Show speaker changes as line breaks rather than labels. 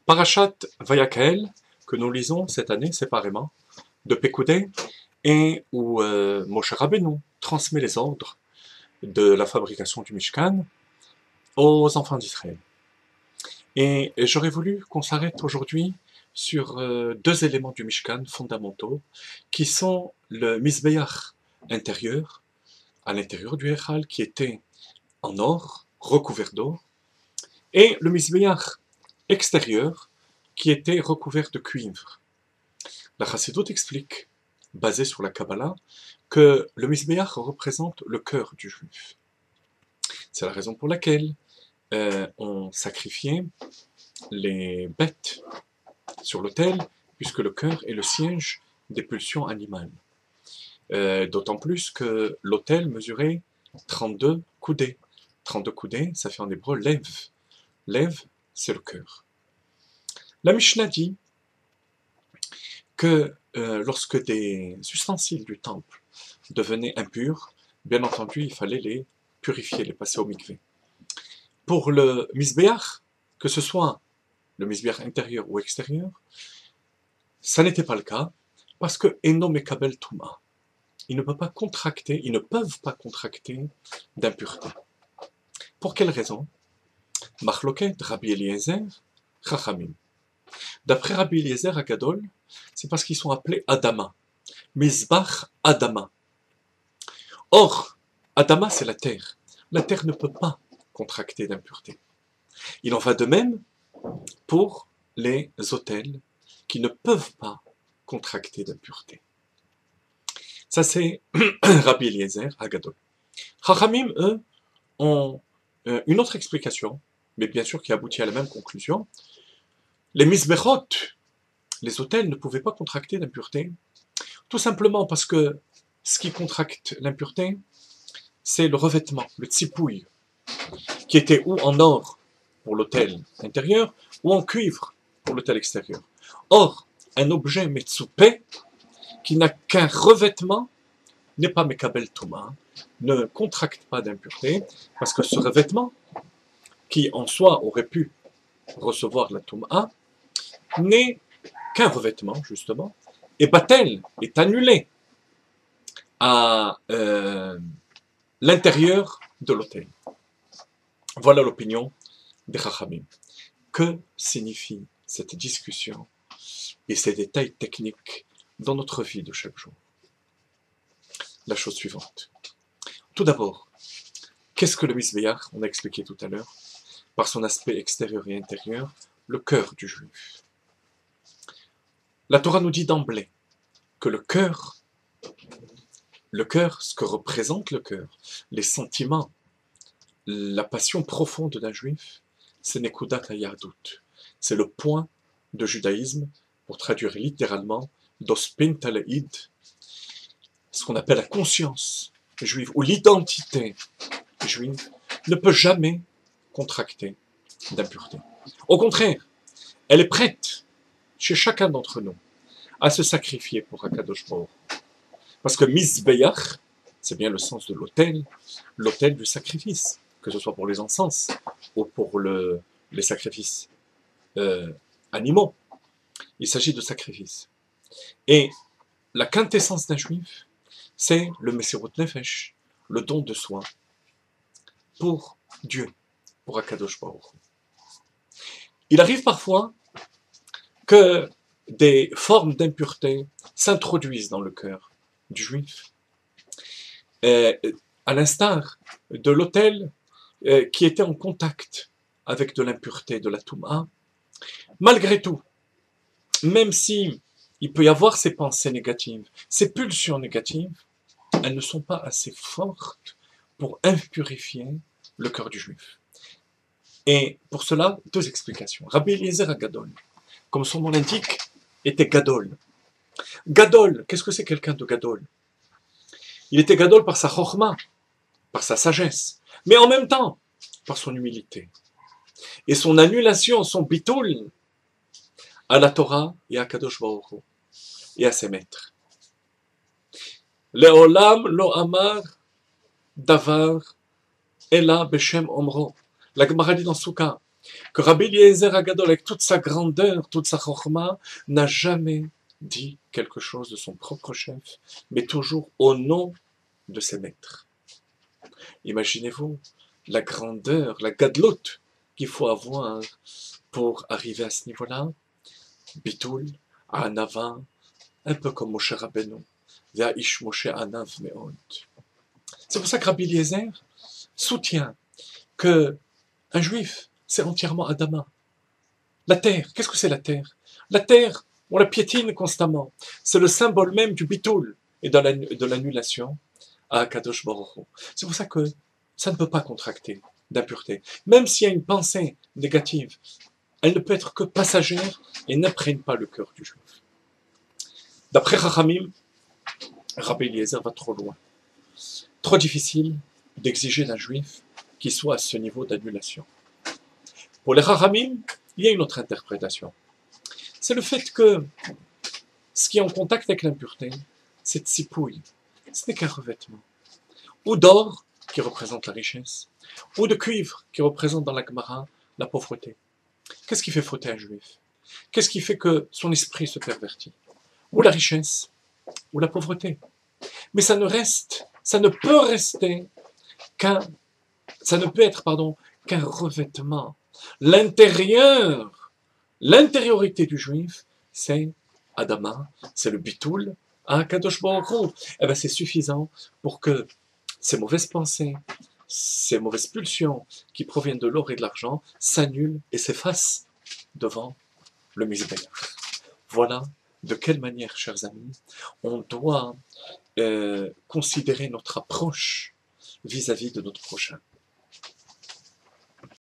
Parashat Vayakhel, que nous lisons cette année séparément, de Pekudei, et où Moshe Rabbeinu transmet les ordres de la fabrication du Mishkan aux enfants d'Israël. Et j'aurais voulu qu'on s'arrête aujourd'hui sur deux éléments du Mishkan fondamentaux, qui sont le Mizbeach intérieur, à l'intérieur du Echal, qui était en or, recouvert d'or, et le Mizbeach extérieur, qui était recouvert de cuivre. La Chassidut explique, basée sur la Kabbalah, que le Mizbeach représente le cœur du juif. C'est la raison pour laquelle on sacrifiait les bêtes sur l'autel, puisque le cœur est le siège des pulsions animales. D'autant plus que l'autel mesurait 32 coudées. 32 coudées, ça fait en hébreu lev. Lev, c'est le cœur. La Mishnah dit que lorsque des ustensiles du temple devenaient impurs, bien entendu, il fallait les purifier, les passer au mikvé. Pour le Mizbeach, que ce soit le Mizbeach intérieur ou extérieur, ça n'était pas le cas, parce que Eno Mekabel Touma, ils ne peuvent pas contracter d'impureté. Pour quelle raison? Machloket, Rabbi Eliezer, Chachamim. D'après Rabbi Eliezer à Gadol, c'est parce qu'ils sont appelés Adama. Mizbach Adama. Or, Adama, c'est la terre. La terre ne peut pas contracter d'impureté. Il en va de même pour les autels qui ne peuvent pas contracter d'impureté. Ça, c'est Rabbi Eliezer à Gadol. Chachamim, eux, ont une autre explication, mais bien sûr qui aboutit à la même conclusion. Les Mizbechot, les autels, ne pouvaient pas contracter d'impureté, tout simplement parce que ce qui contracte l'impureté, c'est le revêtement, le tsipouille, qui était ou en or pour l'autel intérieur, ou en cuivre pour l'autel extérieur. Or, un objet metsoupé, qui n'a qu'un revêtement, n'est pas mekabel touma, ne contracte pas d'impureté, parce que ce revêtement, qui en soi aurait pu recevoir la touma, n'est qu'un revêtement, justement, et batel est annulé à l'intérieur de l'autel. Voilà l'opinion des Chachamim. Que signifie cette discussion et ces détails techniques dans notre vie de chaque jour? La chose suivante. Tout d'abord, qu'est-ce que le Mizbeach? On a expliqué tout à l'heure, par son aspect extérieur et intérieur, le cœur du juif. La Torah nous dit d'emblée que le cœur, ce que représente le cœur, les sentiments, la passion profonde d'un juif, c'est Nekudat HaYahadut. C'est le point de judaïsme, pour traduire littéralement, Dospin Taleid, ce qu'on appelle la conscience juive, ou l'identité juive, ne peut jamais contracter d'impureté. Au contraire, elle est prête, chez chacun d'entre nous, à se sacrifier pour Akadosh Baruch. Parce que Mizbeach, c'est bien le sens de l'autel du sacrifice, que ce soit pour les encens ou pour les sacrifices animaux. Il s'agit de sacrifice. Et la quintessence d'un juif, c'est le Mesirut Nefesh, le don de soi, pour Dieu, pour Akadosh Baruch. Il arrive parfois que des formes d'impureté s'introduisent dans le cœur du juif, à l'instar de l'autel qui était en contact avec de l'impureté, de la touma. Malgré tout, même si il peut y avoir ces pensées négatives, ces pulsions négatives, elles ne sont pas assez fortes pour impurifier le cœur du juif. Et pour cela, deux explications. Rabbi Eliezer à Gadol, comme son nom l'indique, était Gadol. Gadol, qu'est-ce que c'est quelqu'un de Gadol? Il était Gadol par sa chorma, par sa sagesse, mais en même temps, par son humilité. Et son annulation, son bitoul, à la Torah et à Kadosh Baruch Hu, et à ses maîtres. Leolam lo amar davar ela beshem omro. La Gemara dit dans Souka, que Rabbi Eliezer Agadol, avec toute sa grandeur, toute sa chorma, n'a jamais dit quelque chose de son propre chef, mais toujours au nom de ses maîtres. Imaginez-vous la grandeur, la gadlout qu'il faut avoir pour arriver à ce niveau-là. Bitoul, Anava, un peu comme Moshe Rabbeinu, Va'ish Moshe Anav Meod. C'est pour ça que Rabbi Eliezer soutient que un juif, c'est entièrement Adama. La terre, qu'est-ce que c'est la terre? La terre, on la piétine constamment. C'est le symbole même du bitoul et de l'annulation à Kadosh Baruch Hu. C'est pour ça que ça ne peut pas contracter d'impureté. Même s'il y a une pensée négative, elle ne peut être que passagère et n'imprègne pas le cœur du juif. D'après Chachamim, Rabbi Eliezer va trop loin. Trop difficile d'exiger d'un juif qu'il soit à ce niveau d'annulation. Pour les Chachamim, il y a une autre interprétation. C'est le fait que ce qui est en contact avec l'impureté, c'est tsipouille. Ce n'est qu'un revêtement. Ou d'or, qui représente la richesse, ou de cuivre, qui représente dans la Gemara la pauvreté. Qu'est-ce qui fait fauter un juif? Qu'est-ce qui fait que son esprit se pervertit? Ou la richesse, ou la pauvreté. Mais ça ne peut rester ça ne peut être, qu'un revêtement. L'intériorité du juif, c'est Adama, c'est le bitoul, à Kadosh Baruch Hu. Eh bien, c'est suffisant pour que ces mauvaises pensées, ces mauvaises pulsions qui proviennent de l'or et de l'argent s'annulent et s'effacent devant le Mizbeach. Voilà de quelle manière, chers amis, on doit considérer notre approche vis-à-vis de notre prochain.